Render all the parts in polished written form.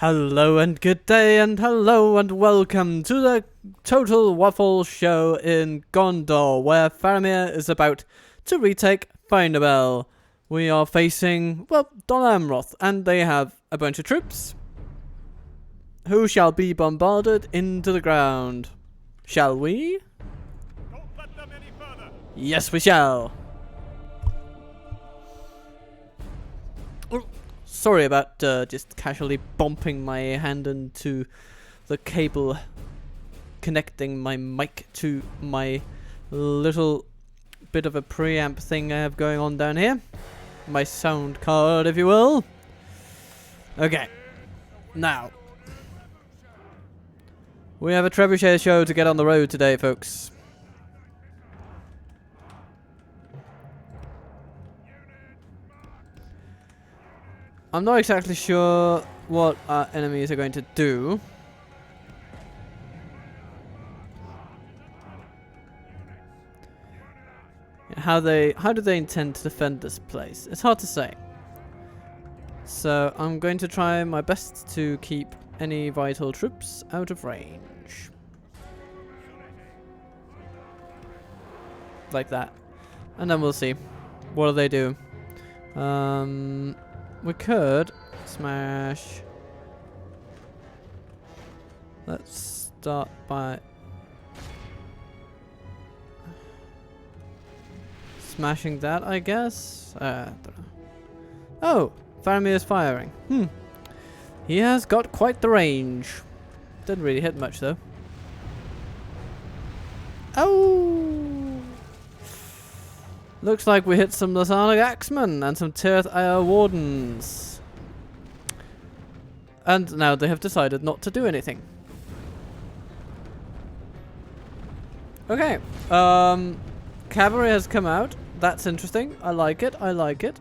Hello and good day and hello and welcome to the Total Waffle show in Gondor, where Faramir is about to retake Findabell. We are facing, well, Don Amroth, and they have a bunch of troops who shall be bombarded into the ground. Shall we? Don't let them any further. Yes, we shall. Sorry about just casually bumping my hand into the cable connecting my mic to my little bit of a preamp thing I have going on down here. My sound card, if you will. Okay. Now, we have a trebuchet show to get on the road today, folks. I'm not exactly sure what our enemies are going to do. How do they intend to defend this place? It's hard to say. So I'm going to try my best to keep any vital troops out of range. Like that. And then we'll see. What do they do? We could smash. Let's start by smashing that, I guess. Oh, Faramir is firing. He has got quite the range. Didn't really hit much though. Oh! Looks like we hit some Lasanic Axemen and some Tirith Ire Wardens. And now they have decided not to do anything. Okay. Cavalry has come out. That's interesting. I like it. I like it.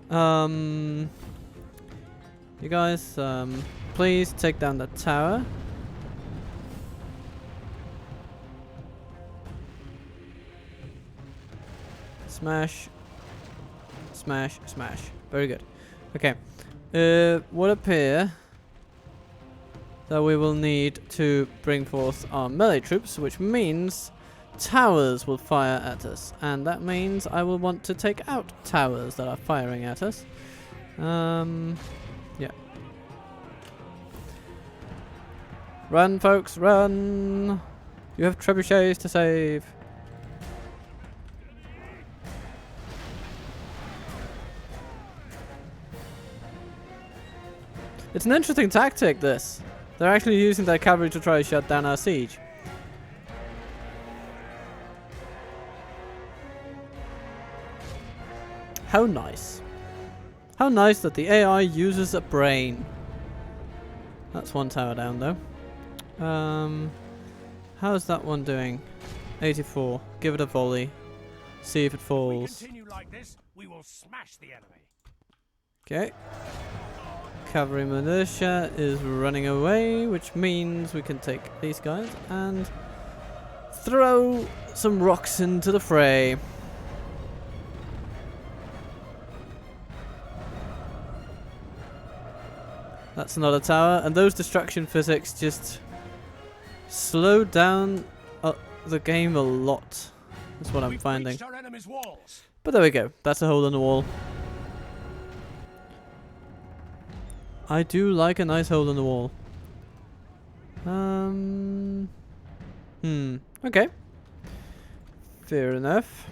You guys, please take down the tower. Smash. Smash. Smash. Very good. Okay. Would appear that we will need to bring forth our melee troops, which means towers will fire at us. And that means I will want to take out towers that are firing at us. Yeah. Run, folks, run! You have trebuchets to save. It's an interesting tactic, this. They're actually using their cavalry to try to shut down our siege. How nice. How nice that the AI uses a brain. That's one tower down, though. How's that one doing? 84. Give it a volley. See if it falls. If we continue like this, we will smash the enemy. Okay. Cavalry militia is running away, which means we can take these guys and throw some rocks into the fray. That's another tower, and those destruction physics just slow down the game a lot. That's what I'm finding. But there we go. That's a hole in the wall. I do like a nice hole in the wall. Okay. Fair enough.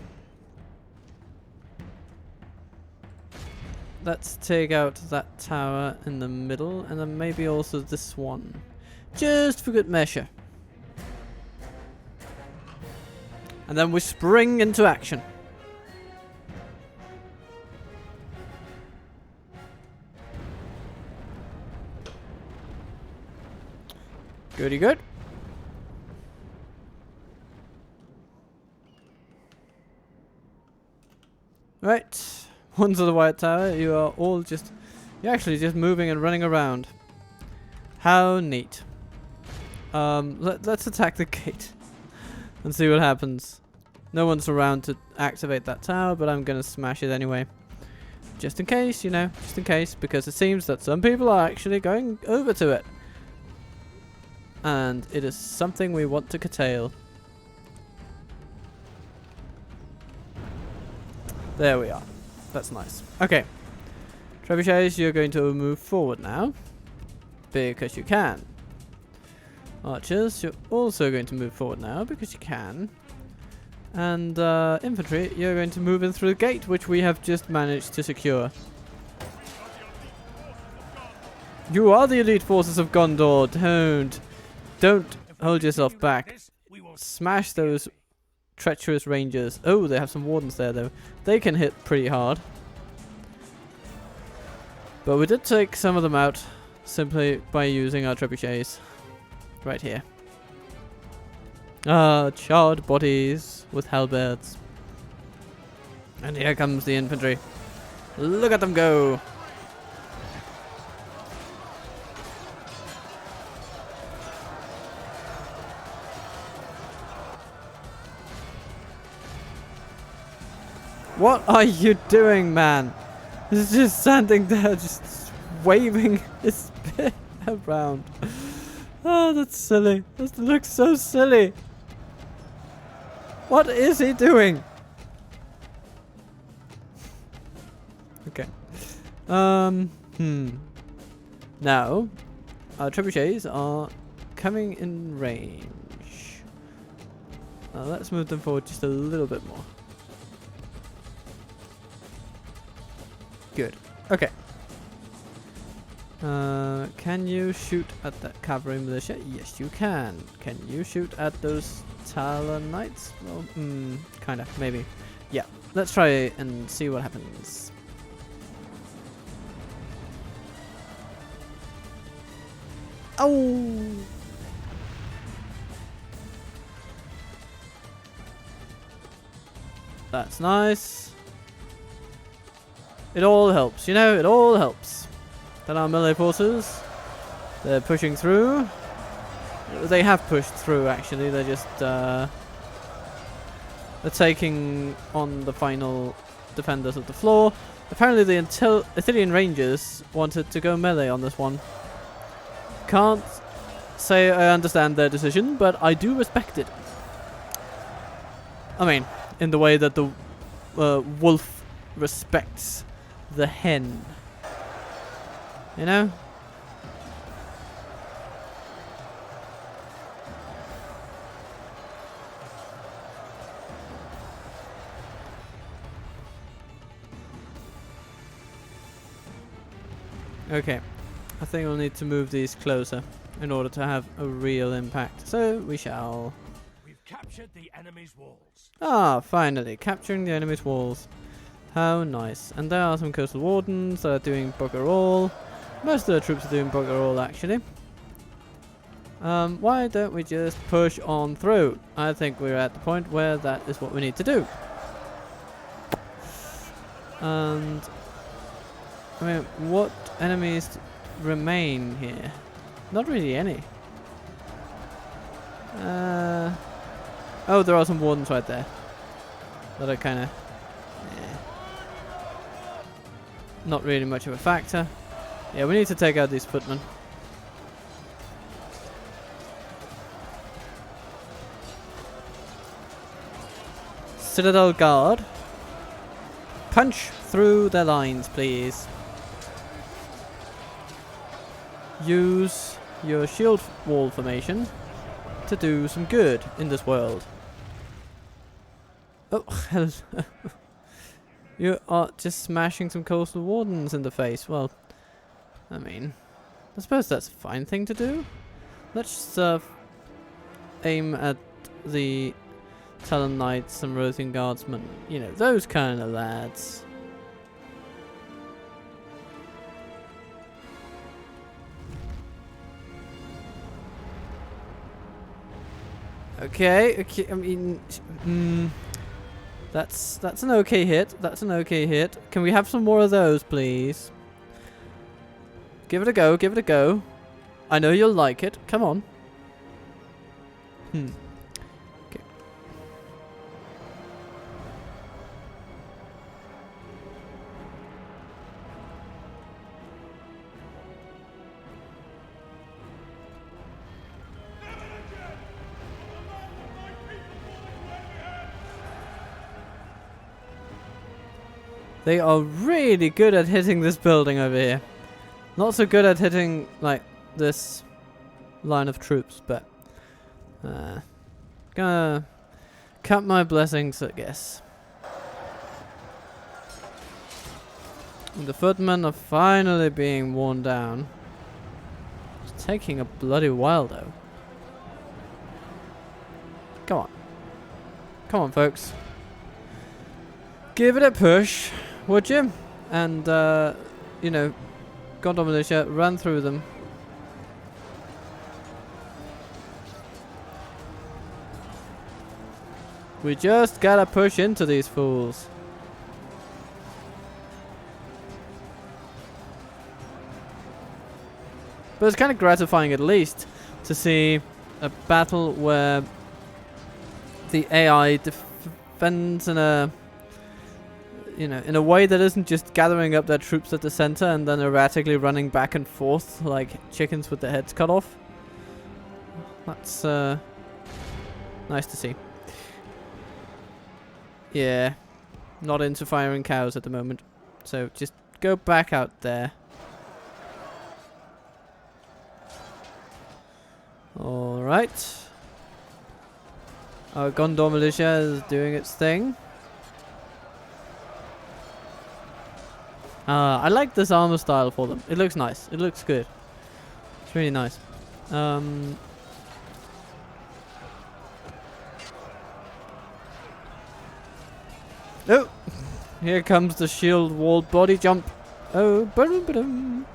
Let's take out that tower in the middle, and then maybe also this one. Just for good measure. And then we spring into action. Goody good. Right. One to the white tower. You are all just... You're actually just moving and running around. How neat. Let's attack the gate. And see what happens. No one's around to activate that tower, but I'm gonna smash it anyway. Just in case, you know, just in case, because it seems that some people are actually going over to it. And it is something we want to curtail. There we are. That's nice. Okay. Trebuchets, you're going to move forward now. Because you can. Archers, you're also going to move forward now because you can. And infantry, you're going to move in through the gate, which we have just managed to secure. You are the elite forces of Gondor. Don't hold yourself back. Smash those treacherous rangers. Oh, they have some wardens there, though. They can hit pretty hard. But we did take some of them out simply by using our trebuchets. Right here. Charred bodies with halberds. And here comes the infantry. Look at them go! What are you doing, man? He's just standing there, just waving his spear around. Oh, that's silly. That looks so silly. What is he doing? Okay. Now, our trebuchets are coming in range. Let's move them forward just a little bit more. Good. Okay. Can you shoot at that cavalry militia? Yes, you can. Can you shoot at those Talon Knights? Well, kinda, maybe. Yeah, let's try and see what happens. Oh! That's nice. It all helps, you know, it all helps. Then our melee forces, they're pushing through. They have pushed through, actually. They're just they're taking on the final defenders of the floor. Apparently the Athenian Rangers wanted to go melee on this one. Can't say I understand their decision, but I do respect it. I mean, in the way that the wolf respects the hen. You know? Okay. I think we'll need to move these closer in order to have a real impact. So we shall. We've captured the enemy's walls. Ah, finally. Capturing the enemy's walls. How nice. And there are some coastal wardens that are doing bugger all. Most of the troops are doing bugger all, actually. Why don't we just push on through? I think we're at the point where that is what we need to do. And I mean, what enemies remain here? Not really any. Oh, there are some wardens right there that are kind of not really much of a factor. Yeah, we need to take out these footmen. Citadel Guard. Punch through their lines, please. Use your shield wall formation to do some good in this world. Oh, hell. You are just smashing some coastal wardens in the face. Well, I mean, I suppose that's a fine thing to do. Let's aim at the Talon Knights and Roving Guardsmen. You know, those kind of lads. Okay, I mean, that's an okay hit. That's an okay hit. Can we have some more of those, please? Give it a go. Give it a go. I know you'll like it. Come on. Okay. They are really good at hitting this building over here. Not so good at hitting, like, this line of troops, but... gonna count my blessings, I guess. And the footmen are finally being worn down. It's taking a bloody while, though. Come on. Come on, folks. Give it a push, would you? And, you know, Gondor militia, run through them. We just gotta push into these fools. But it's kind of gratifying, at least, to see a battle where the AI defends in a, you know, in a way that isn't just gathering up their troops at the center and then erratically running back and forth like chickens with their heads cut off. That's nice to see. Yeah, not into firing cows at the moment, so just go back out there. Alright. Our Gondor militia is doing its thing. I like this armor style for them. It looks nice. It looks good. It's really nice. Oh! Here comes the shield walled body jump. Oh, ba-dum.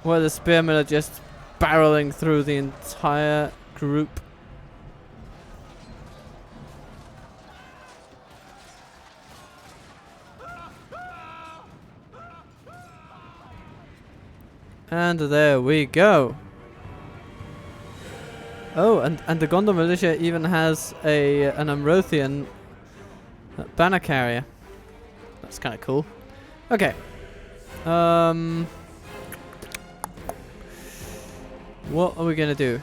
Where the spearmen are just barreling through the entire group. And there we go. Oh, and the Gondor militia even has an Amrothian banner carrier. That's kind of cool. Okay. What are we gonna do?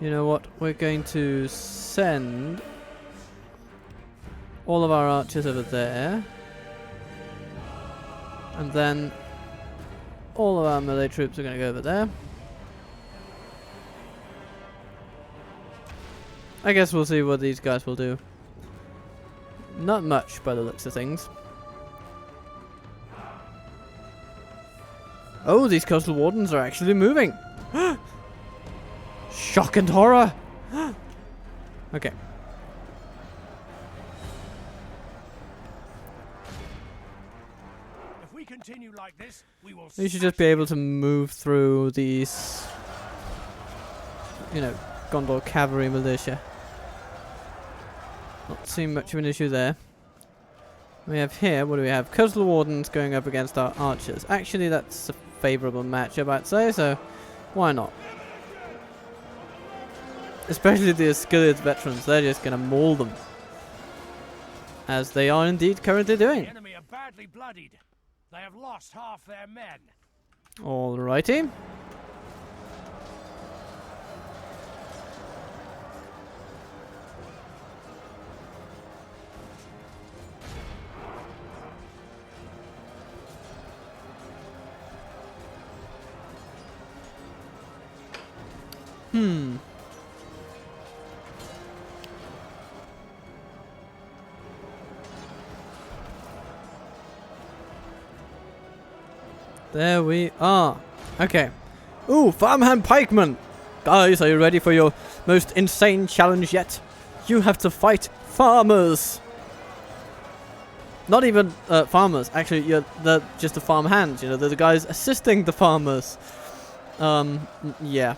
You know what? We're going to send all of our archers over there. And then all of our melee troops are going to go over there. I guess we'll see what these guys will do. Not much by the looks of things. Oh, these coastal wardens are actually moving. Shock and horror. Okay. If we continue like this, we will. You should just be able to move through these, you know, Gondor cavalry militia. Not seeing much of an issue there. We have here, what do we have? Coastal wardens going up against our archers. Actually, that's a favourable matchup, I'd say, so why not? Especially the Asciliad veterans, they're just going to maul them. As they are indeed currently doing. The enemy are badly bloodied. They have lost half their men. Alrighty. There we are. Okay. Ooh, farmhand pikemen! Guys, are you ready for your most insane challenge yet? You have to fight farmers! Not even farmers, actually, they're just the farm hands, you know, they're the guys assisting the farmers. Yeah.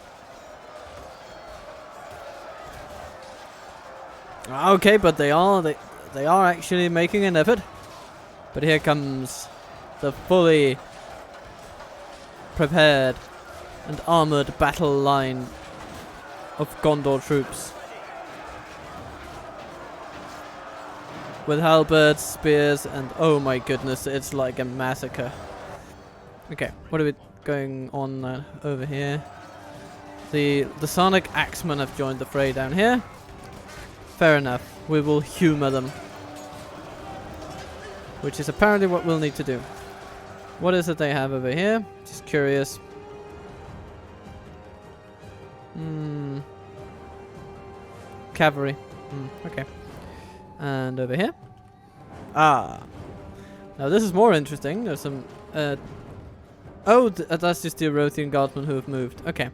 Okay, but they are actually making an effort. But here comes the fully prepared and armored battle line of Gondor troops. With halberds, spears, and oh my goodness, it's like a massacre. Okay, what are we going on over here? The Sonic Axemen have joined the fray down here. Fair enough. We will humor them. Which is apparently what we'll need to do. What is it they have over here? Just curious. Cavalry. Okay. And over here. Ah. Now this is more interesting. There's some... oh, that's just the Erothian guardsmen who have moved. Okay.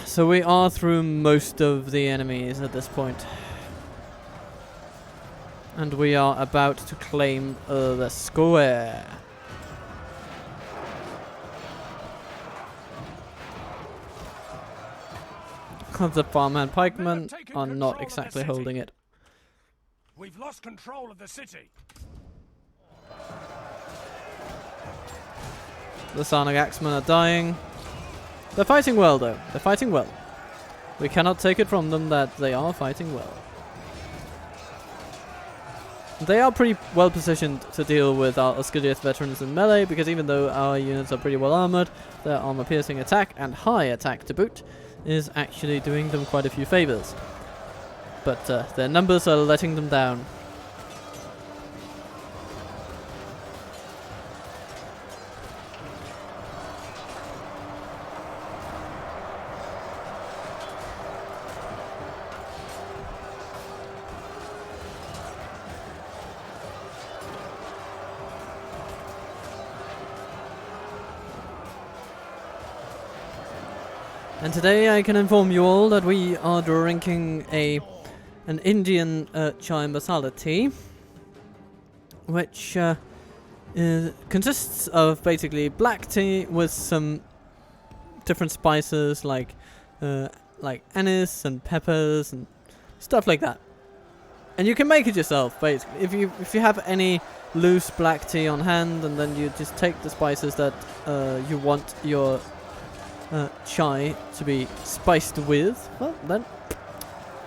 So we are through most of the enemies at this point. And we are about to claim the square. The farmhand pikemen are not exactly holding it. We've lost control of the city. The Sarnag Axemen are dying. They're fighting well, though. They're fighting well. We cannot take it from them that they are fighting well. They are pretty well positioned to deal with our Osgiliath veterans in melee, because even though our units are pretty well armored, their armor-piercing attack and high attack to boot is actually doing them quite a few favors. But their numbers are letting them down. And today I can inform you all that we are drinking an Indian chai masala tea, which consists of basically black tea with some different spices like anise and peppers and stuff like that. And you can make it yourself, basically. If you have any loose black tea on hand, and then you just take the spices that you want your chai to be spiced with, well then,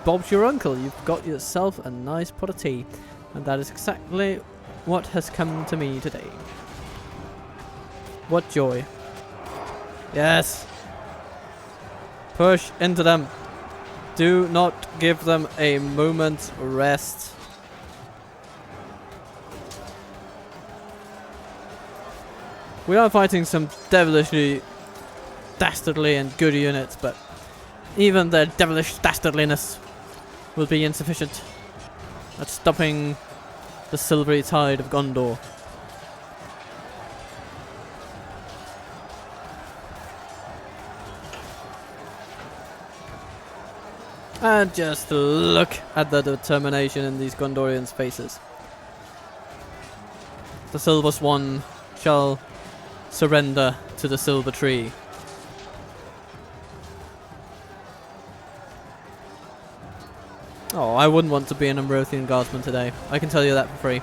Bob's your uncle. You've got yourself a nice pot of tea. And that is exactly what has come to me today. What joy. Yes. Push into them. Do not give them a moment's rest. We are fighting some devilishly dastardly and good units, but even their devilish dastardliness will be insufficient at stopping the silvery tide of Gondor. And just look at the determination in these Gondorians' faces. The Silver Swan shall surrender to the Silver Tree. Oh, I wouldn't want to be an Ambrosian guardsman today. I can tell you that for free.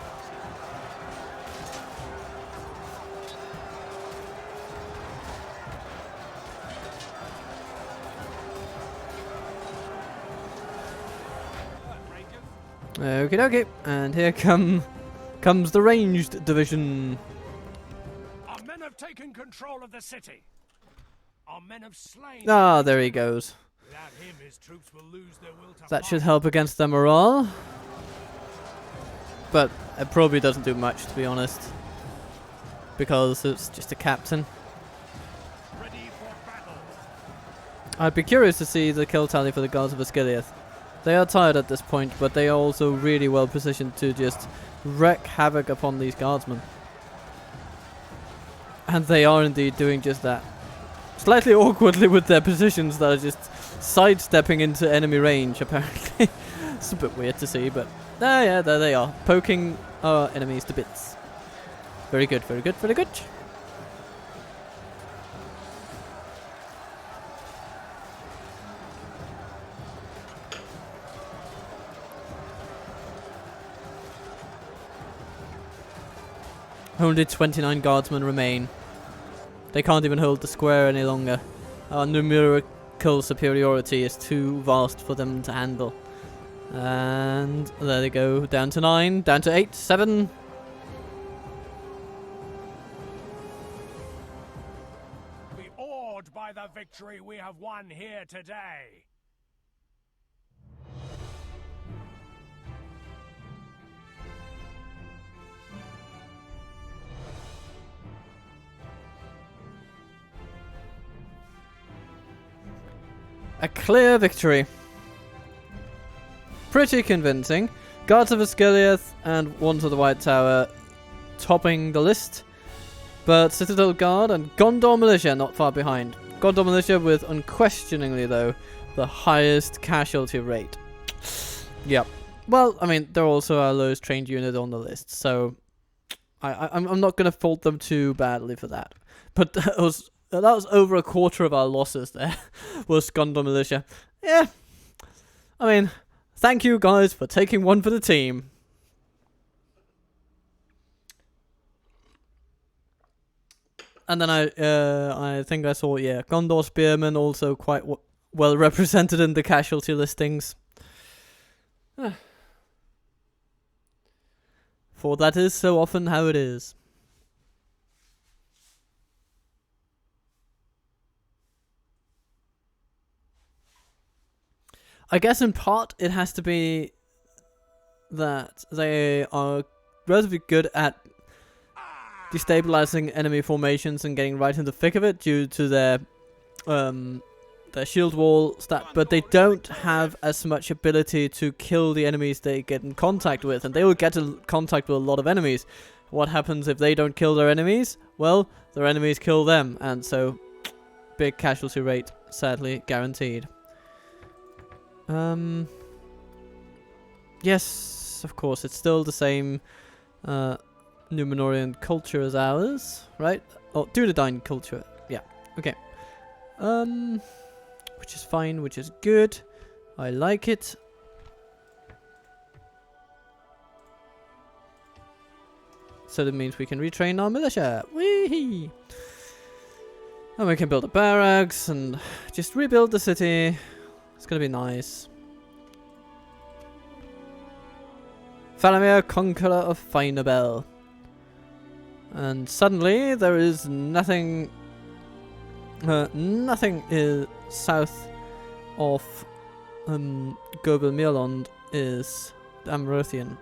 Okie dokie, and here comes the ranged division. Our men have taken control of the city. Our men have slain. Ah, there he goes. Without him, his troops will lose their will to That fight. should help against their morale. But it probably doesn't do much, to be honest. Because it's just a captain. Ready for battle. I'd be curious to see the kill tally for the guards of Osgiliath. They are tired at this point, but they are also really well positioned to just wreak havoc upon these guardsmen. And they are indeed doing just that. Slightly awkwardly with their positions that are just sidestepping into enemy range, apparently. It's a bit weird to see, but yeah, there they are, poking our enemies to bits. Very good, very good, very good. Only 29 guardsmen remain. They can't even hold the square any longer. Our numerical superiority is too vast for them to handle. And there they go, down to 9, down to 8, 7. Be awed by the victory we have won here today. A clear victory. Pretty convincing. Guards of Asgiliath and Wands of the White Tower topping the list. But Citadel Guard and Gondor Militia not far behind. Gondor Militia with unquestioningly, though, the highest casualty rate. Yep. Well, I mean, they're also our lowest trained unit on the list, so I'm not going to fault them too badly for that. But that was over a quarter of our losses there, was Gondor Militia. Yeah. I mean, thank you guys for taking one for the team. And then I think I saw, yeah, Gondor Spearmen also quite well represented in the casualty listings. For that is so often how it is. I guess in part it has to be that they are relatively good at destabilizing enemy formations and getting right in the thick of it due to their shield wall stat, but they don't have as much ability to kill the enemies they get in contact with, and they will get in contact with a lot of enemies. What happens if they don't kill their enemies? Well, their enemies kill them, and so big casualty rate, sadly guaranteed. Yes, of course, it's still the same Numenorian culture as ours, right? Oh, Dunedain culture. Yeah, okay. Which is fine, which is good. I like it. So that means we can retrain our militia. Whee! And we can build a barracks and just rebuild the city. It's gonna be nice. Faramir, conqueror of Finabel. And suddenly there is nothing is south of Gobel Mirland is Amrothian.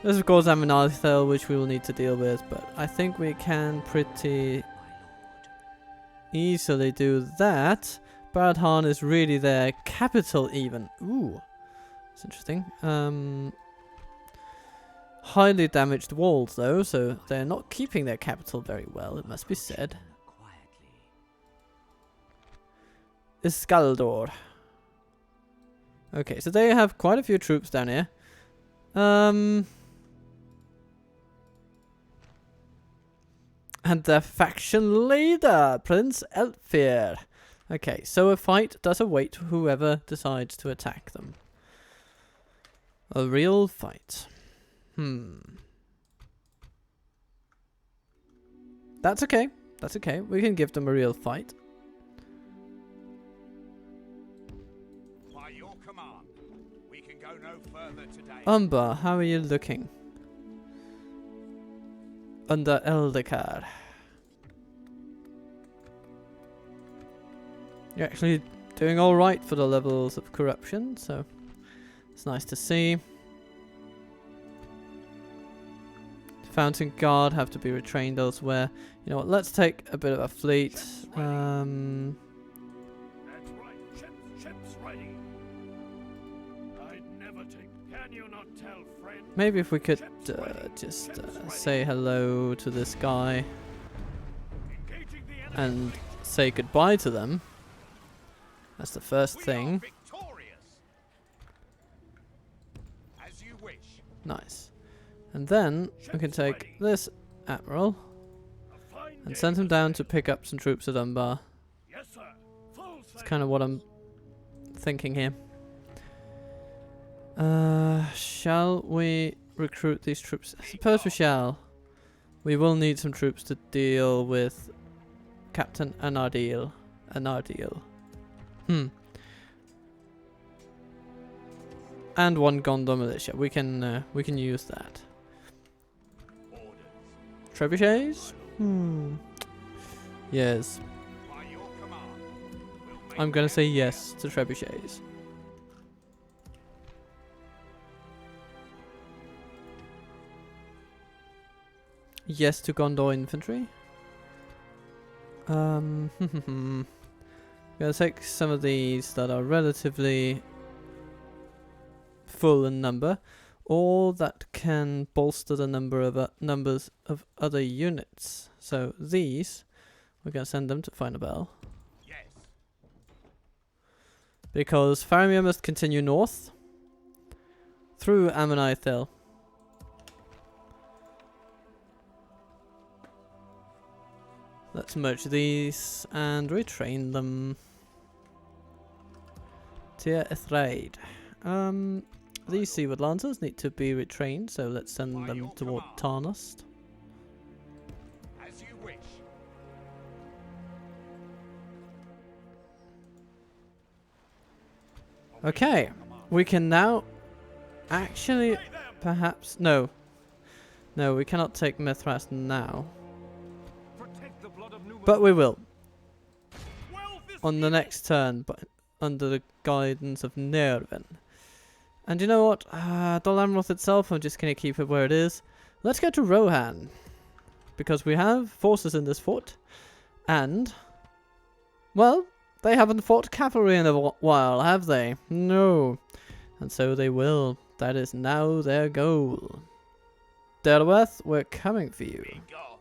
There's of course Aminarthel, which we will need to deal with, but I think we can pretty easily do that. Baradhan is really their capital even. Ooh, that's interesting. Highly damaged walls though, so they're not keeping their capital very well, it must be said. Iskaldor. Okay, so they have quite a few troops down here. And their faction leader, Prince Elfir. Okay, so a fight does await whoever decides to attack them. A real fight. That's okay. That's okay. We can give them a real fight. By your command, we can go no further today. Umber, how are you looking? Under Eldekar. You're actually doing alright for the levels of corruption, so it's nice to see. Fountain Guard have to be retrained elsewhere. You know what, let's take a bit of a fleet. That's right. Ships ready. I'd never take. Can you not tell, friend? Maybe if we could just say hello to this guy and say goodbye to them. That's the first thing. As you wish. Nice. And then we can take this Admiral and send him down to pick up some troops at Umbar. Yes, sir. That's kind of what I'm thinking here. Shall we recruit these troops? I suppose we shall. We will need some troops to deal with Captain Anardil. And one Gondor militia. We can use that. Trebuchets? Yes. I'm gonna say yes to trebuchets. Yes to Gondor infantry. Gonna take some of these that are relatively full in number, or that can bolster the numbers of other units. So these, we're gonna send them to find a bell. Yes. Because Faramir must continue north through Ammonite Hill. Let's merge these and retrain them. Tir Ithraid. These Seaward Lancers need to be retrained, so let's send them toward Tarnust. As you wish. Okay, we can now actually perhaps no, we cannot take Mithras now, Protect the blood of Numenor. but we will on the next turn, but under the guidance of Nervin. And you know what? Dol Amroth itself, I'm just going to keep it where it is. Let's go to Rohan. Because we have forces in this fort. And, well, they haven't fought cavalry in a while, have they? No. And so they will. That is now their goal. Derwath, we're coming for you. Go.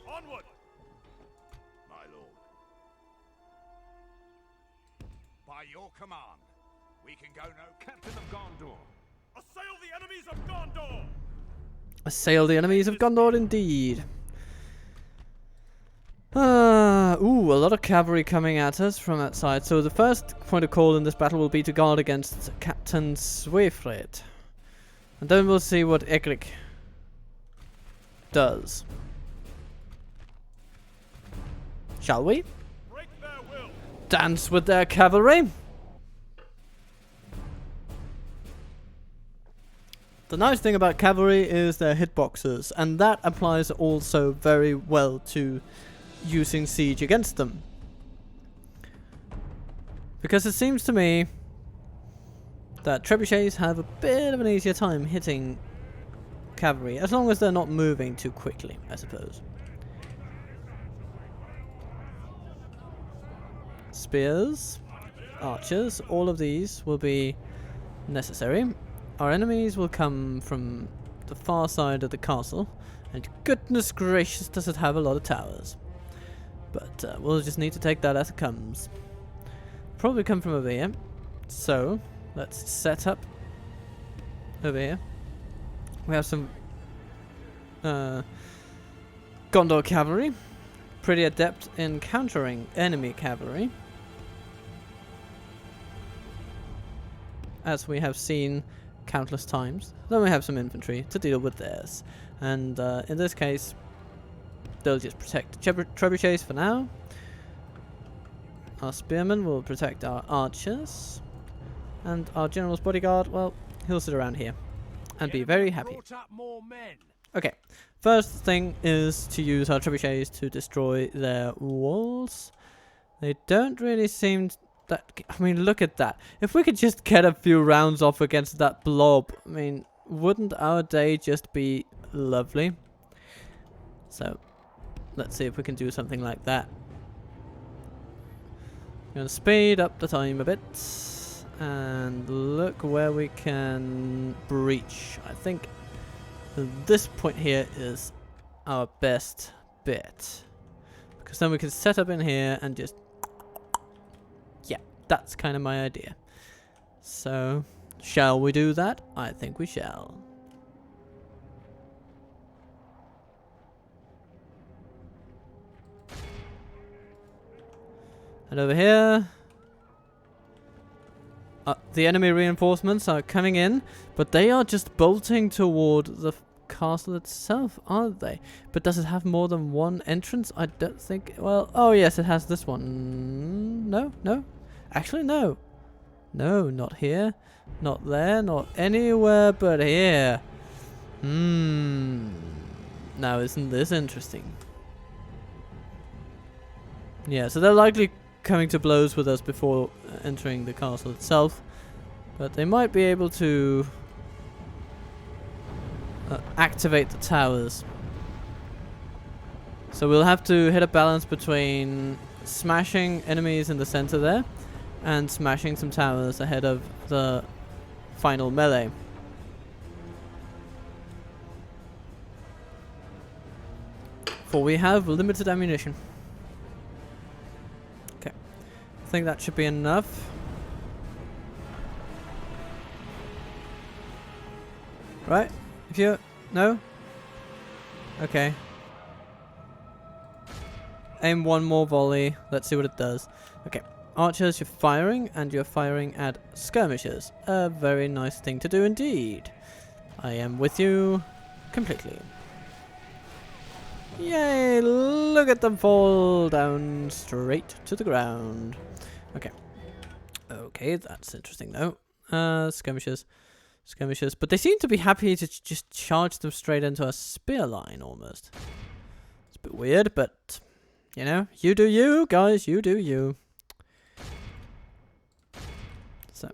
Onward. My lord. By your command, we can go no captain of Gondor. Assail the enemies of Gondor. Assail the enemies of Gondor indeed. Ooh, a lot of cavalry coming at us from outside. So the first point of call in this battle will be to guard against Captain Swefred. And then we'll see what Egric does. Shall we? Break their will. Dance with their cavalry? The nice thing about cavalry is their hitboxes, and that applies also very well to using siege against them. Because it seems to me that trebuchets have a bit of an easier time hitting cavalry, as long as they're not moving too quickly, I suppose. Spears, archers, all of these will be necessary. Our enemies will come from the far side of the castle, and goodness gracious does it have a lot of towers. But we'll just need to take that as it comes. Probably come from over here. So, let's set up over here. We have some Gondor cavalry. Pretty adept in countering enemy cavalry, as we have seen countless times. Then we have some infantry to deal with theirs. And in this case, they'll just protect trebuchets for now. Our spearmen will protect our archers. And our general's bodyguard, well, he'll sit around here and be very happy. Brought up more men. Okay, first thing is to use our trebuchets to destroy their walls. They don't really seem that... I mean, look at that. If we could just get a few rounds off against that blob, I mean, wouldn't our day just be lovely? So, let's see if we can do something like that. I'm going to speed up the time a bit. And look where we can breach. I think this point here is our best bet. Because then we can set up in here and just... Yeah, that's kind of my idea. So, shall we do that? I think we shall. And over here... the enemy reinforcements are coming in, but they are just bolting toward the castle itself, aren't they? But does it have more than one entrance? I don't think... Well, oh yes, it has this one. No, no. Actually, no. No, not here. Not there. Not anywhere but here. Now, isn't this interesting? Yeah, so they're likely coming to blows with us before entering the castle itself, but they might be able to activate the towers. So we'll have to hit a balance between smashing enemies in the center there and smashing some towers ahead of the final melee. For we have limited ammunition. Okay. I think that should be enough. Right? If you... No? Okay. Aim one more volley. Let's see what it does. Okay. Archers, you're firing, and you're firing at skirmishers. A very nice thing to do indeed. I am with you completely. Yay! Look at them fall down straight to the ground. Okay. Okay, that's interesting though. Skirmishers. Skirmishers. But they seem to be happy to just charge them straight into a spear line almost. It's a bit weird, but... You know, you do you, guys. You do you. So.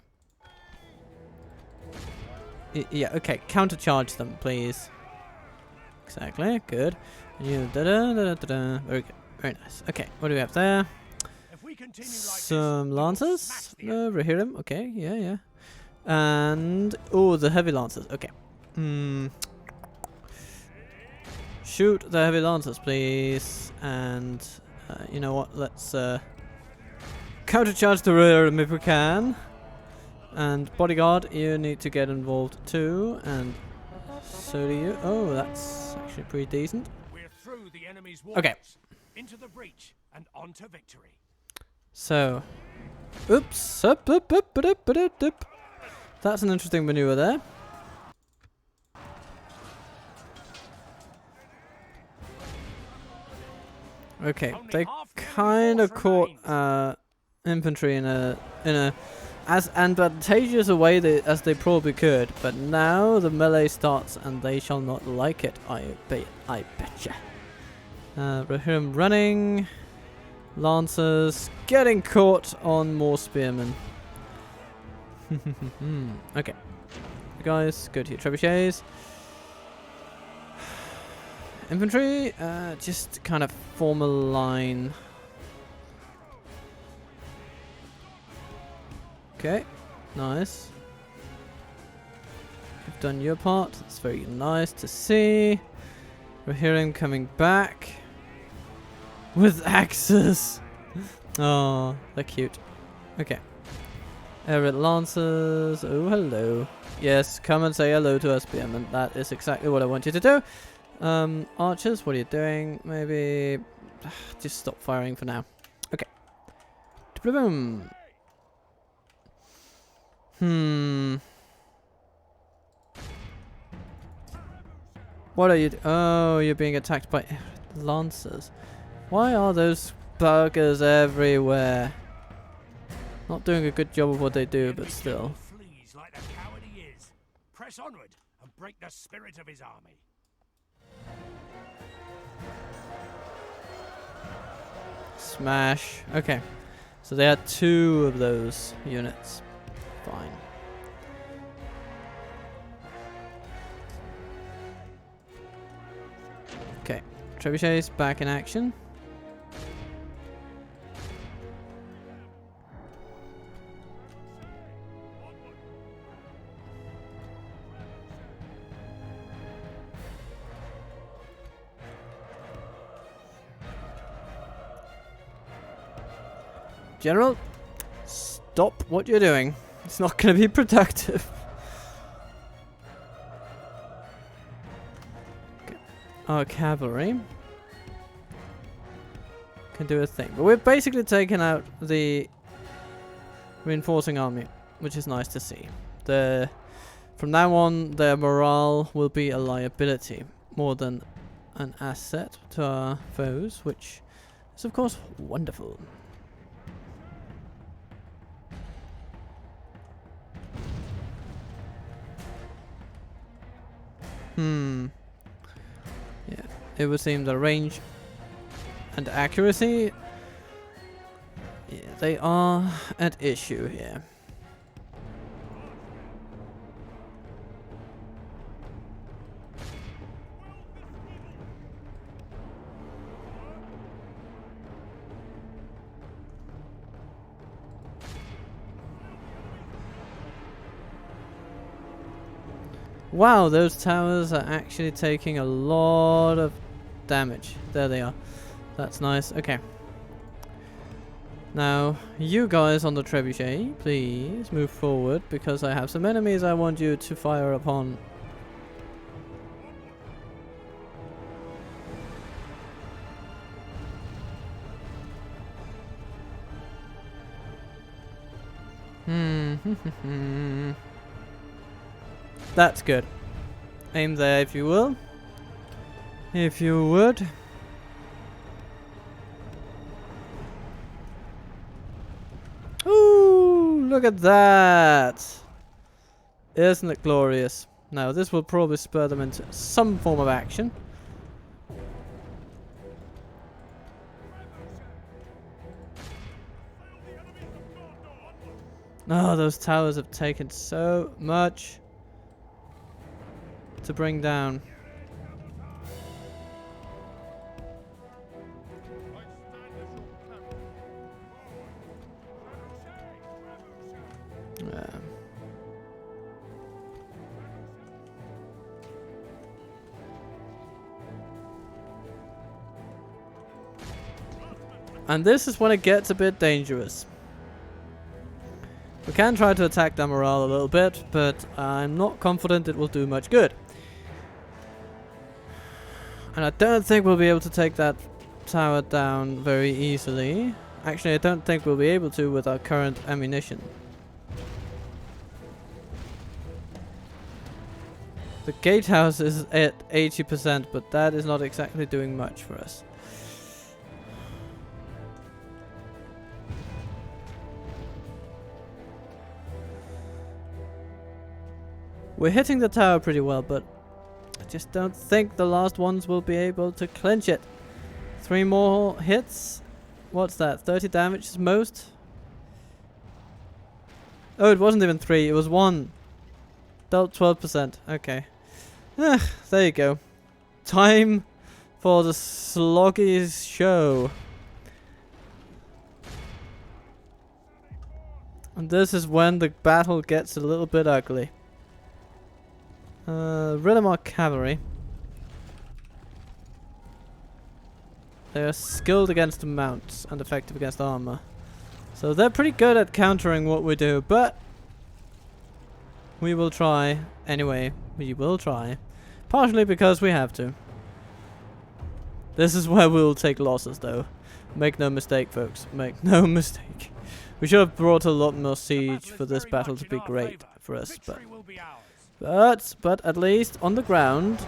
Yeah, okay. Countercharge them, please. Exactly. Good. You da-da-da-da-da. Very good. Very nice. Okay, what do we have there? If we continue like Some this, lancers. Over here him. Okay, yeah, yeah. And... Oh, the heavy lancers. Okay. Shoot the heavy lancers, please. And... you know what? Let's... countercharge the rear if we can. And bodyguard, you need to get involved too. And... So do you. Oh, that's actually pretty decent. we're through the enemy's walls, Okay. into the breach and on to victory. So, oops, up. That's an interesting maneuver there. Okay, they kind of caught infantry in a as advantageous a way as they probably could, but now the melee starts and they shall not like it. I betcha. Rahim running. Lancers getting caught on more spearmen. Okay. Guys, go to your trebuchets. Infantry, just kind of form a line. Okay, nice. You've done your part. It's very nice to see. We're hearing coming back. With axes. Oh, they're cute. Okay. Aerial lancers. Oh, hello. Yes, come and say hello to us, spearmen. That is exactly what I want you to do. Archers, what are you doing? Maybe just stop firing for now. Okay. Boom. What are you? Oh, you're being attacked by lancers. Why are those buggers everywhere? Not doing a good job of what they do, but still. Flees like the coward he is. Press onward and break the spirit of his army. Smash. Okay. So they had 2 of those units. Fine. Okay. Trebuchets back in action. General, stop what you're doing. It's not going to be productive. Okay. Our cavalry can do a thing. But we've basically taken out the reinforcing army, which is nice to see. From now on, their morale will be a liability more than an asset to our foes, which is of course wonderful. Yeah, it would seem the range and accuracy, yeah, they are at issue here. Wow, those towers are actually taking a lot of damage. There they are. That's nice. Okay. Now, you guys on the trebuchet, please move forward because I have some enemies I want you to fire upon. That's good. Aim there if you will. If you would. Ooh, look at that. Isn't it glorious? Now this will probably spur them into some form of action. Oh, those towers have taken so much to bring down. And this is when it gets a bit dangerous. We can try to attack their morale a little bit, but I'm not confident it will do much good. And I don't think we'll be able to take that tower down very easily. Actually, I don't think we'll be able to with our current ammunition. The gatehouse is at 80%, but that is not exactly doing much for us. We're hitting the tower pretty well, but I just don't think the last ones will be able to clinch it. 3 more hits. What's that? 30 damage is most? Oh, it wasn't even 3. It was 1. Dealt 12%. Okay. There you go. Time for the sloggies show. And this is when the battle gets a little bit ugly. Riddermark Cavalry. They are skilled against the mounts and effective against armor. So they're pretty good at countering what we do, but we will try. Anyway, we will try. Partially because we have to. This is where we'll take losses though. Make no mistake, folks. Make no mistake. We should have brought a lot more siege for this battle to be great for us, but at least on the ground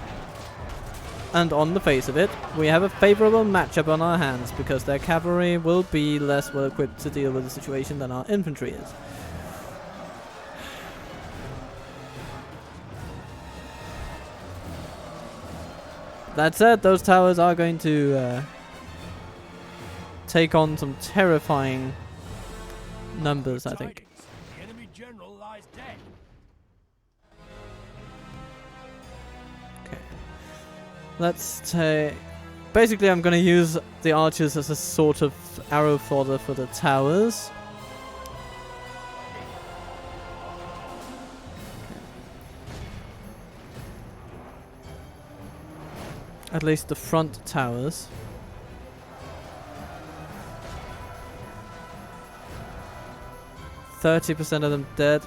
and on the face of it, we have a favorable matchup on our hands because their cavalry will be less well equipped to deal with the situation than our infantry is. That said, those towers are going to take on some terrifying numbers, I think. The enemy general lies dead. Okay. Let's take... Basically, I'm going to use the archers as a sort of arrow fodder for the towers. At least the front towers. %30 of them dead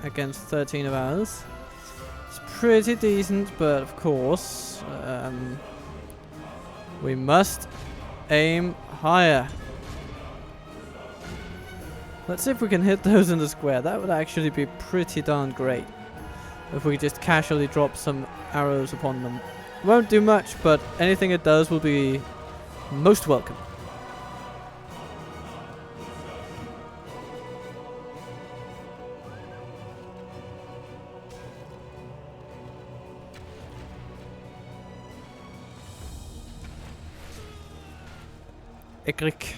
against 13 of ours. It's pretty decent, but of course, we must aim higher. Let's see if we can hit those in the square. That would actually be pretty darn great. If we just casually drop some arrows upon them. Won't do much, but anything it does will be most welcome. Ekrik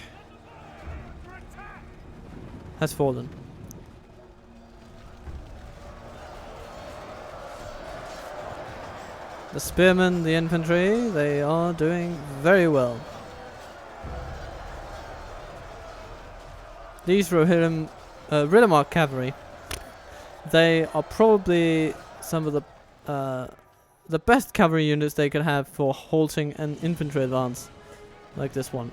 has fallen. The spearmen, the infantry, they are doing very well. These Riddermark cavalry, they are probably some of the the best cavalry units they could have for halting an infantry advance, like this one.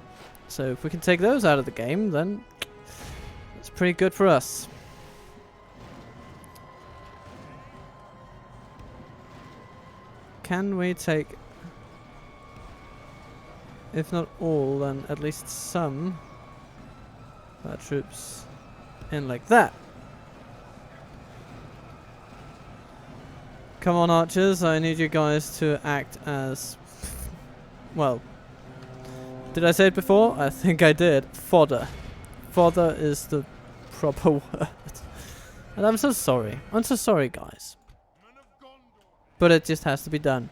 So if we can take those out of the game, then it's pretty good for us. Can we take, if not all, then at least some of our troops in like that? Come on, archers, I need you guys to act as, well, did I say it before? I think I did. Fodder. Fodder is the proper word. And I'm so sorry. I'm so sorry, guys. But it just has to be done.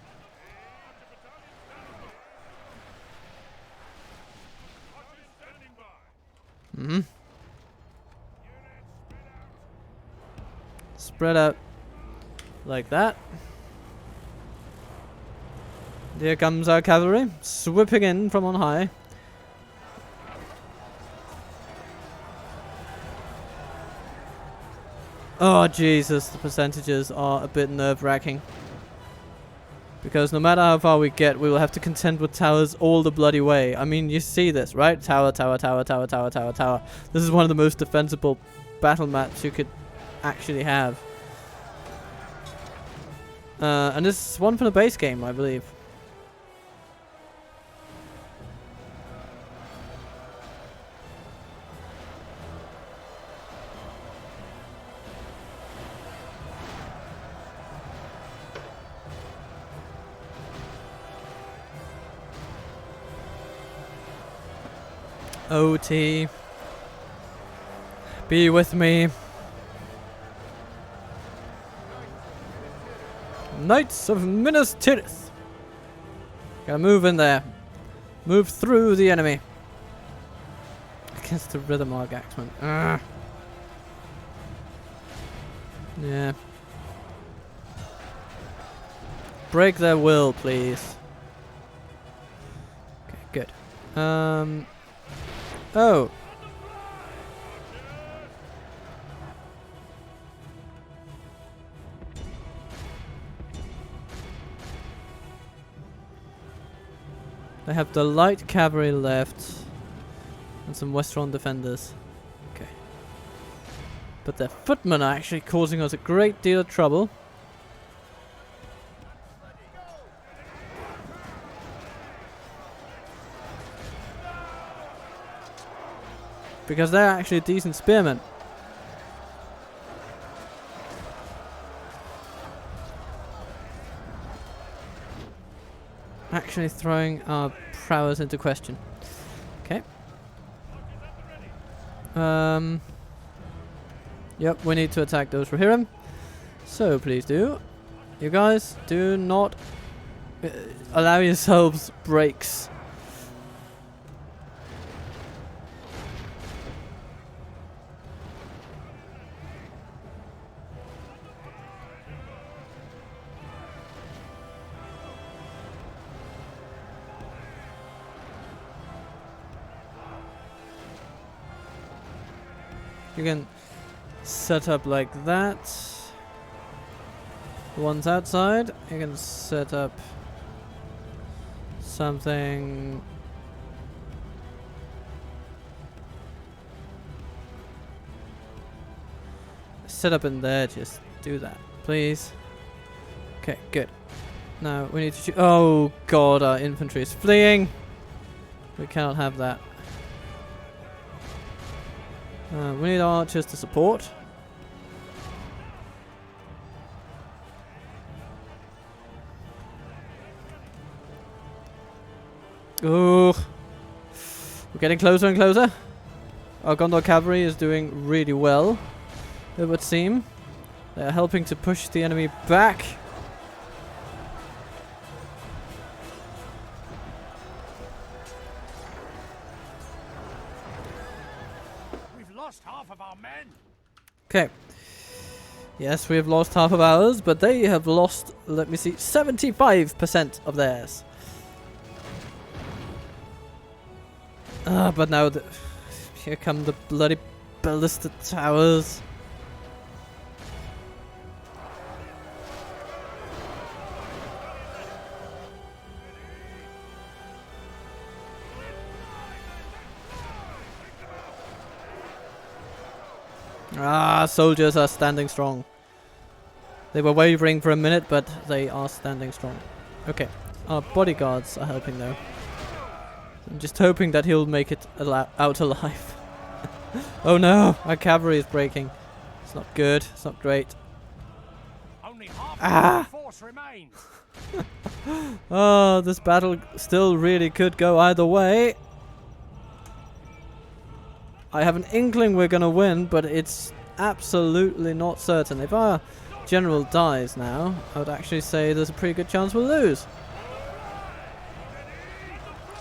Mm-hmm. Spread out like that. Here comes our cavalry, swooping in from on high. Oh Jesus, the percentages are a bit nerve-wracking. Because no matter how far we get, we will have to contend with towers all the bloody way. I mean, you see this, right? Tower, tower, tower, tower, tower, tower, tower. This is one of the most defensible battle maps you could actually have. And this is one for the base game, I believe. OT, be with me. Knights of Minas Tirith. Gotta move in there. Move through the enemy. Against the Rhythmark Axeman. Yeah. Break their will, please. Okay, good. Oh. They have the light cavalry left and some Westron defenders. Okay. But their footmen are actually causing us a great deal of trouble. Because they're actually decent spearmen. Actually throwing our prowess into question. Okay. Yep, we need to attack those Rohirrim. So please do. You guys, do not allow yourselves breaks. You can set up like that. The ones outside, you can set up something. Set up in there, just do that, please. Okay, good. Now we need to shoot. Oh god, our infantry is fleeing. We cannot have that. We need our archers to support. Ooh. We're getting closer and closer. Our Gondor cavalry is doing really well, it would seem. They're helping to push the enemy back. Half of our men. Okay. Yes, we have lost half of ours, but they have lost, let me see, 75% of theirs. But now here come the bloody ballista towers. Ah, soldiers are standing strong. They were wavering for a minute, but they are standing strong. Okay, our bodyguards are helping though. I'm just hoping that he'll make it out alive. Oh no, our cavalry is breaking. It's not good, it's not great. Only half the force remains. Oh, this battle still really could go either way. I have an inkling we're gonna win, but it's absolutely not certain. If our general dies now, I would actually say there's a pretty good chance we'll lose.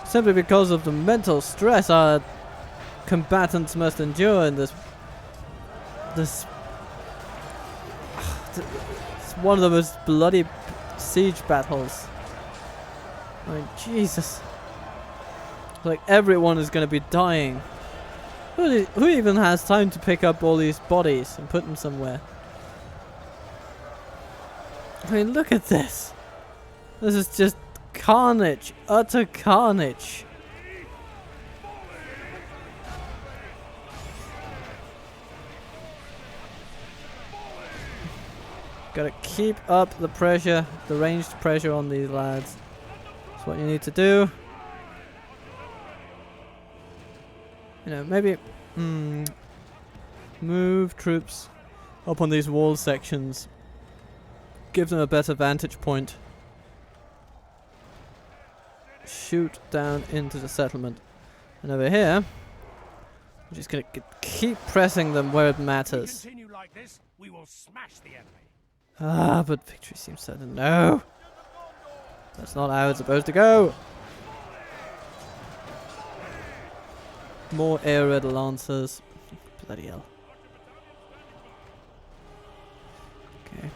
Simply because of the mental stress our combatants must endure in this. It's one of the most bloody siege battles. I mean, Jesus. Like, everyone is going to be dying. Who even has time to pick up all these bodies and put them somewhere? I mean, look at this. This is just carnage. Utter carnage. Gotta keep up the pressure, the ranged pressure on these lads. That's what you need to do. You know, maybe move troops up on these wall sections. Give them a better vantage point. Shoot down into the settlement. And over here, we're just gonna keep pressing them where it matters. Continue like this, we will smash the enemy. Ah, but victory seems certain. No! That's not how it's supposed to go! More air raid lancers. Bloody hell. Okay.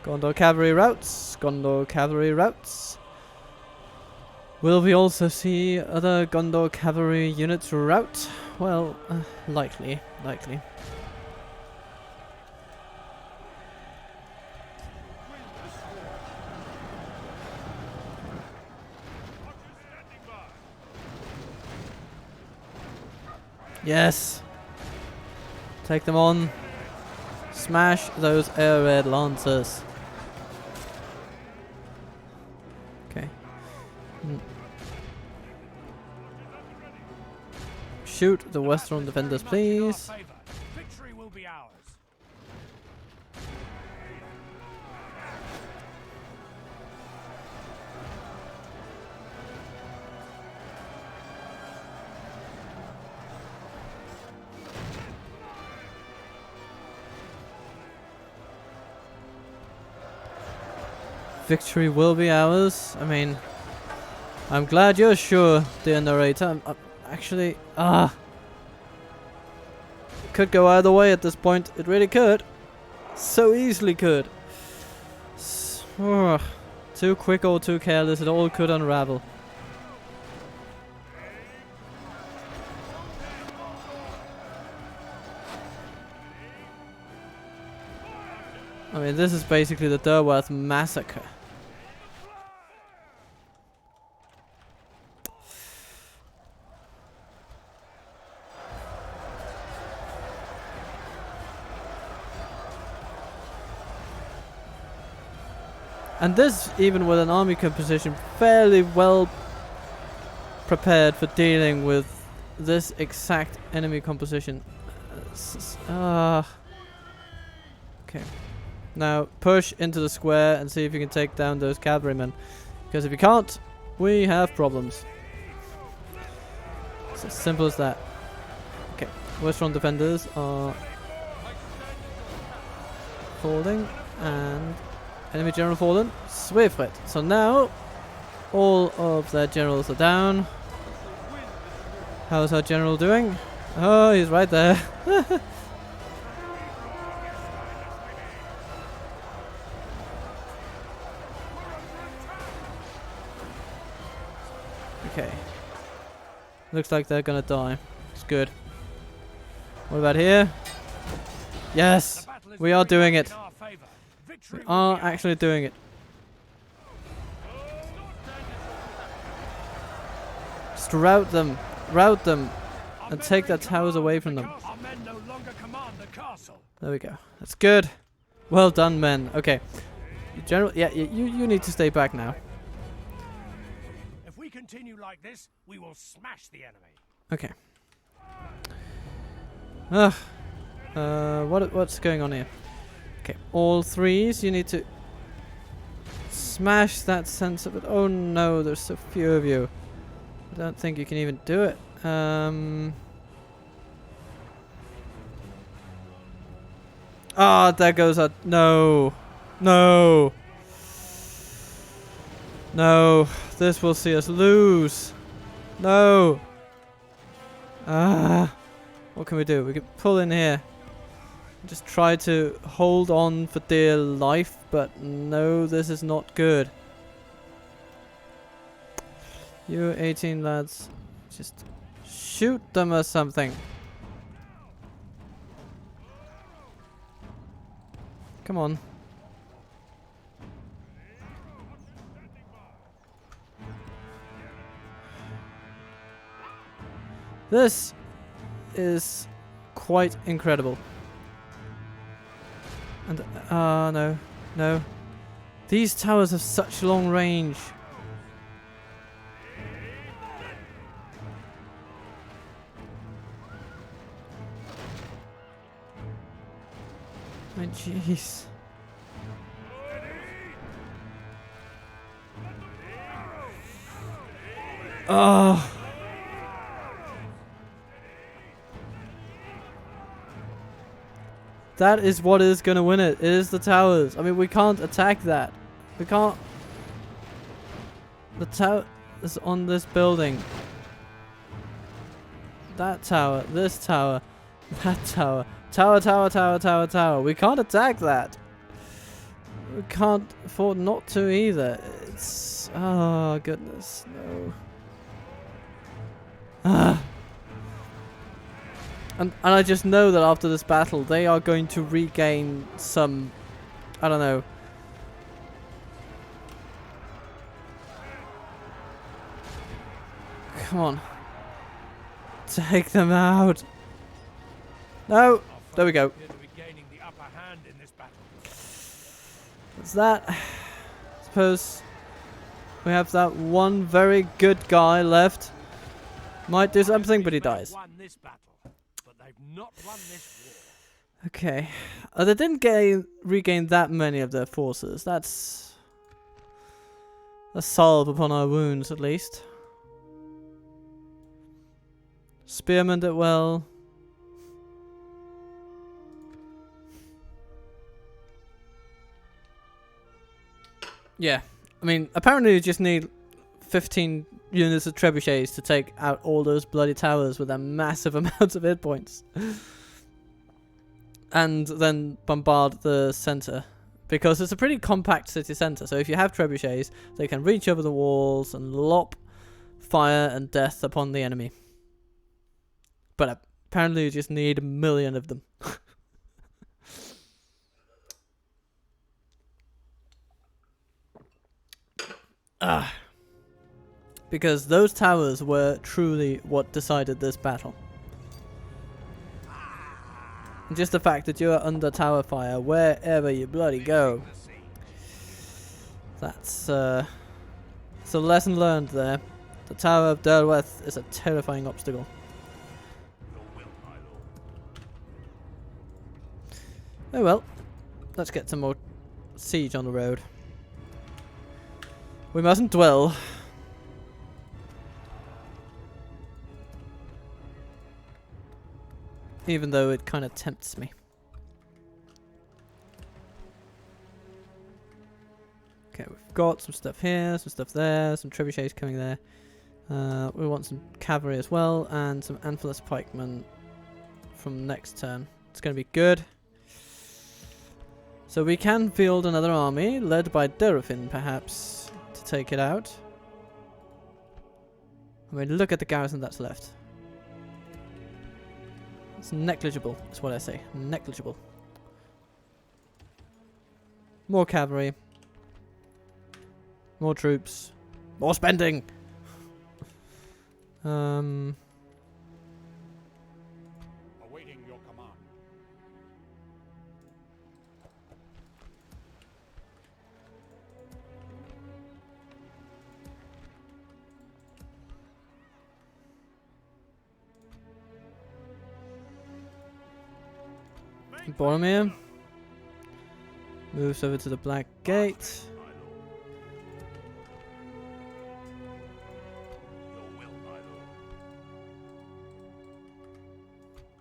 Gondor cavalry routes. Gondor cavalry routes. Will we also see other Gondor cavalry units route? Well, likely. Likely. Yes! Take them on. Smash those air raid lancers. Okay. Shoot the western defenders, please. Victory will be ours. Victory will be ours. I mean, I'm glad you're sure, dear narrator. Actually, it could go either way at this point. It really could. So easily could. Too quick or too careless, it all could unravel. I mean, this is basically the Derwath Massacre. And this, even with an army composition fairly well prepared for dealing with this exact enemy composition. Okay. Now push into the square and see if you can take down those cavalrymen. Because if you can't, we have problems. It's as simple as that. Okay. Western defenders are falling and enemy general fallen. Swift. So now all of their generals are down. How's our general doing? Oh, he's right there. Okay. Looks like they're gonna die. It's good. What about here? Yes! We are doing it. We are actually doing it. Just rout them. Rout them. and take their towers away from them. Our men no longer command the castle. There we go. That's good. Well done, men. Okay. You need to stay back now. If we continue like this, we will smash the enemy. Okay. What's going on here? Okay, all threes. You need to smash that sense of it. Oh no, there's so few of you. I don't think you can even do it. Ah, there goes our... No. No. No. This will see us lose. No. Ah. What can we do? We can pull in here. Just try to hold on for dear life, but no, this is not good. You 18 lads, just shoot them or something. Come on. This is quite incredible. And, no, no. These towers have such long range. My jeez. Oh. That is what is going to win it. It is the towers. I mean, we can't attack that. We can't. The tower is on this building. That tower. This tower. That tower. Tower, tower, tower, tower, tower. We can't attack that. We can't afford not to either. It's... Oh, goodness. No. Ah. And I just know that after this battle, they are going to regain some... I don't know. Come on. Take them out. No. There we go. What's that? I suppose we have that one very good guy left. Might do something, but he dies. Okay. They didn't regain that many of their forces. That's a salve upon our wounds, at least. Spearman did well. Yeah. I mean, apparently you just need 15 units of trebuchets to take out all those bloody towers with their massive amounts of hit points. And then bombard the center. Because it's a pretty compact city center. So if you have trebuchets, they can reach over the walls and lop fire and death upon the enemy. But apparently you just need 1 million of them. Because those towers were truly what decided this battle. And just the fact that you are under tower fire wherever you bloody go. That's it's a lesson learned there. The Tower of Derwath is a terrifying obstacle. Oh well. Let's get some more siege on the road. We mustn't dwell. Even though it kind of tempts me. Okay, we've got some stuff here, some stuff there, some trebuchets coming there. We want some cavalry as well, and some antlerless pikemen from next turn. It's going to be good. So we can field another army, led by Derwath, perhaps, to take it out. I mean, look at the garrison that's left. It's negligible, is what I say. Negligible. More cavalry. More troops. More spending! Boromir moves over to the Black Gate.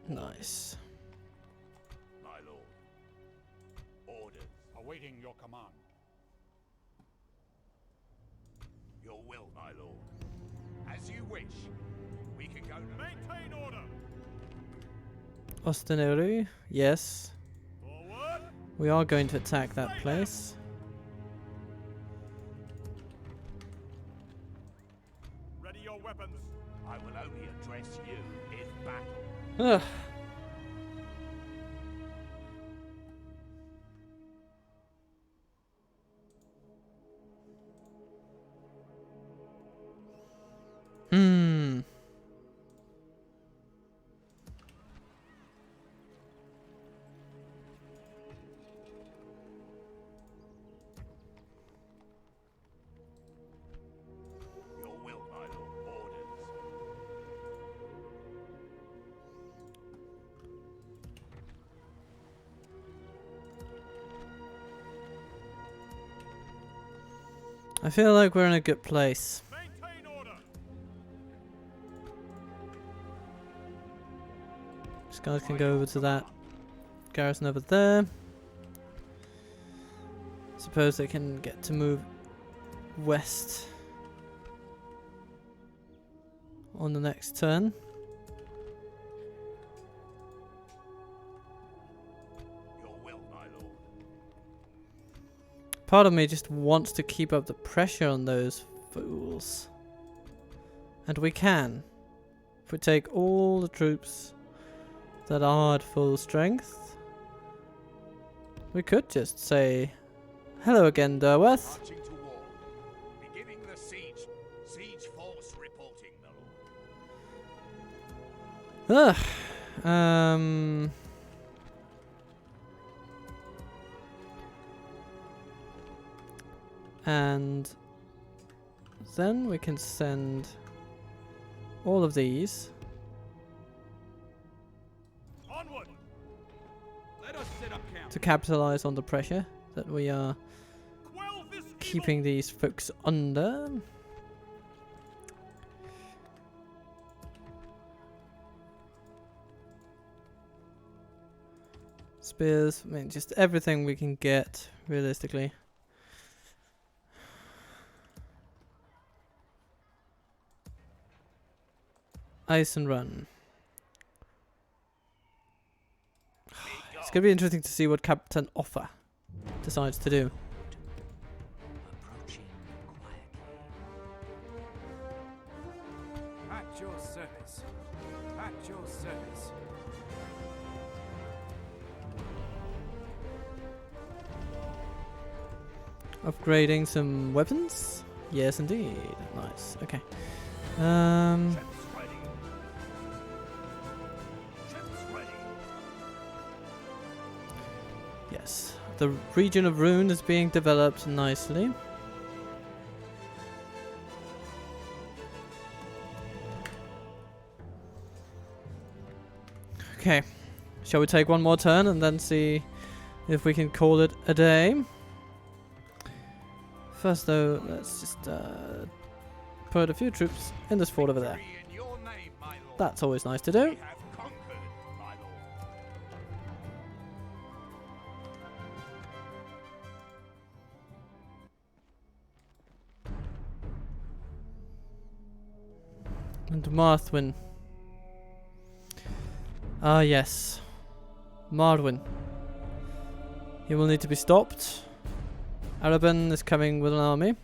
Nice. My lord. Orders. Awaiting your command. Your will, my lord. As you wish. We can go to maintain order. Osteneru, yes. Forward. We are going to attack that place. Ready your weapons. I will only address you in battle. Ugh. Hmm. Your will, my lord. Orders. I feel like we're in a good place. Maintain order. These guys can go over to that garrison over there. Suppose they can get to move west on the next turn. Your will, my lord. Part of me just wants to keep up the pressure on those fools. And we can. If we take all the troops that are at full strength, we could just say, hello again, Derwath. Marching to war. Beginning the siege. Siege force reporting, my lord. Ugh. And then we can send all of these Onward. Let us set up camp. to capitalize on the pressure that we are Quell this keeping these folks under. Spears, I mean, just everything we can get, realistically. Ice and run. It's gonna be interesting to see what Captain Offer decides to do. Approaching quietly. At your service. At your service. Upgrading some weapons? Yes, indeed. Nice. Okay. Ships ready. Ships ready. Yes. The region of Rune is being developed nicely. Okay. Shall we take one more turn and then see if we can call it a day? First though, let's just put a few troops in this fort over there. Victory in your name, my lord. That's always nice to We do. have conquered, my lord. And Marthwin. Ah yes. Marwyn. He will need to be stopped. Arabin is coming with an army.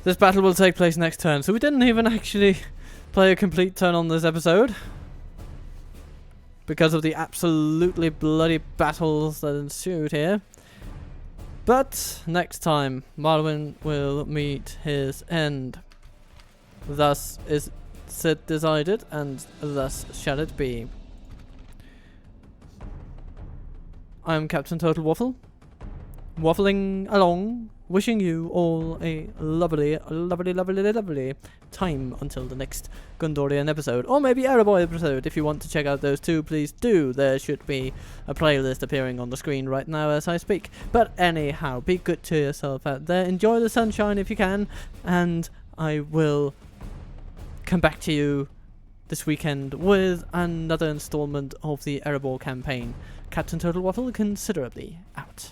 This battle will take place next turn, so we didn't even actually play a complete turn on this episode. Because of the absolutely bloody battles that ensued here. But next time, Marwyn will meet his end. Thus is it decided, and thus shall it be. I am Captain Total Waffle, waffling along wishing you all a lovely, lovely, lovely, lovely time until the next Gondorian episode, or maybe Erebor episode. If you want to check out those two, please do. There should be a playlist appearing on the screen right now as I speak. But anyhow, be good to yourself out there. Enjoy the sunshine if you can, and I will come back to you this weekend with another installment of the Erebor campaign. Captain Total Waffle considerably out.